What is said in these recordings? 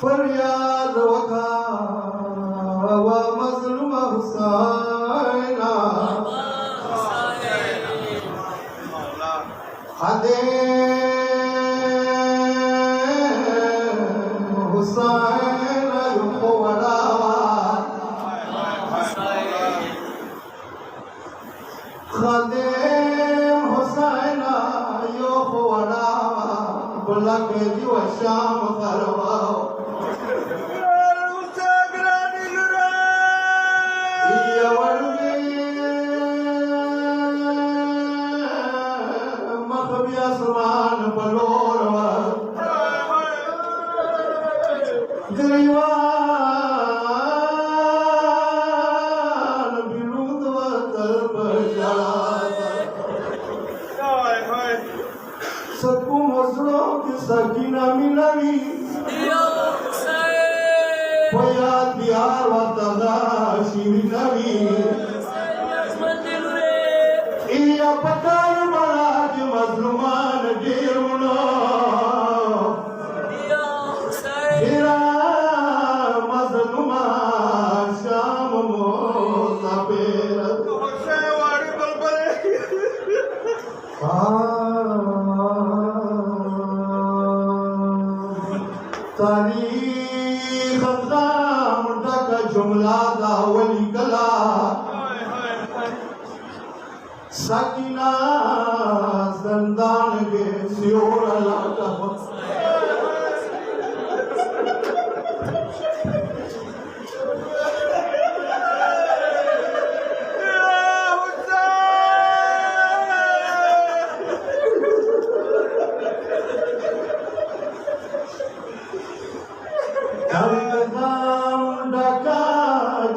फरियाद वखा व मजलूम हुसैना हदे हुसैन युको वडावा हदे हुसैन युको वडावा बुलक जीव शाम फरवाओ सबको मसलों की सकीना मिलावी फयाद बिहार व तजा शिवी नवी इया पकार बड़ा के मजलूमान गिरमुनो गिरा मजलूमान शाम मोसा पेर तारीख ख़ाम का जुमला दा वली कला सकीना ज़ंदान के सियोर लाका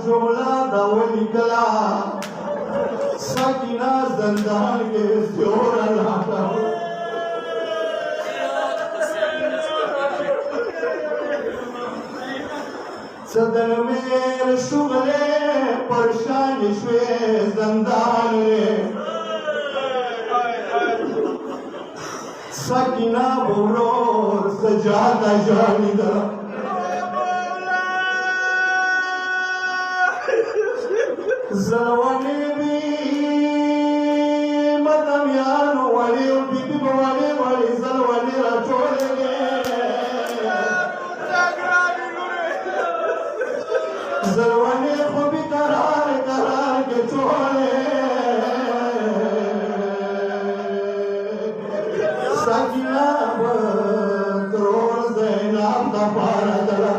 जुमला दावली कला सकीना ज़ंदान के जोर लाता सदन में शुगले परेशान शुए ज़ंदान सकीना बोरोर सजादा जानिदा ज़लवाने भी मदम यान वाले बीबी वाले वाले ज़लवाने राचोले ज़लवाने को भी करार करार के चोले सकीना बतरोर ज़ैनाब दा पारा दला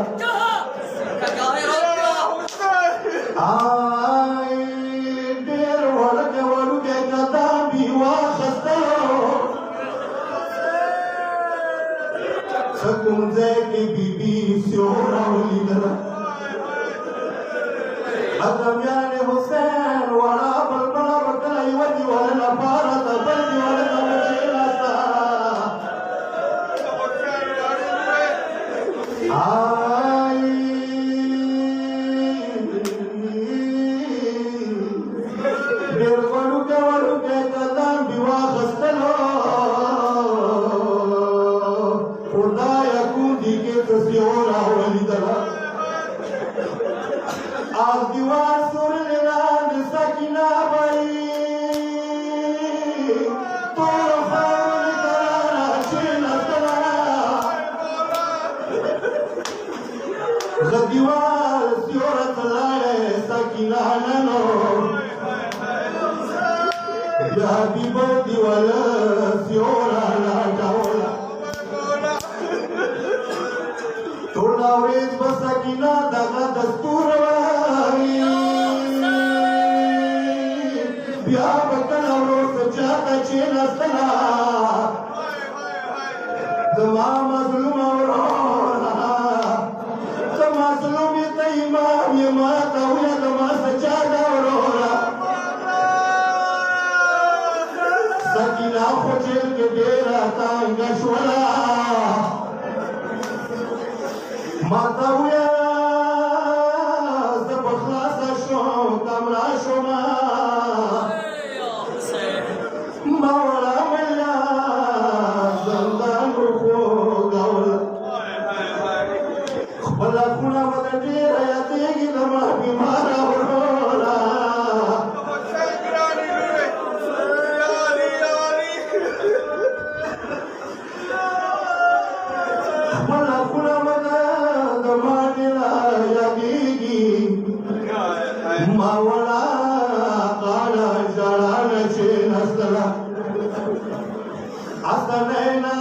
सकुंजे की बीबी सियोरा वली दरा अदम याने हुसैन वाला बलबला बकरा युवती वाला लपारा तबल्दी वाला तमशीला सा आई देर वलू के कदम बिवा खस्तलो सियोरा वली दरा आज दीवार सुर निराद सकीना भाई तो फावल करारा शेना करारा दीवार सियोरा तलाए सकीना ननो या बीबो दीवार सियोरा लाटावला तोलावरेज बसकीना दागा दस्तूर वारी چې نستلا زما مظلوم ورونه زما مظلوم ته امام یې ما ته ویه زما سچا ده ورونه سکینه خو جیل کې ډېره تنګه شوله ما ته ویه زه به خلاصه شوم کمره شومه ما وړه مله زندان وښوګول خپله خونه به د ډېره یادېږي زما بیماره ورونه خپله خونه به زما ډېره یادېږي ما وړه غاړه ژړا نه چې نستله حسنینا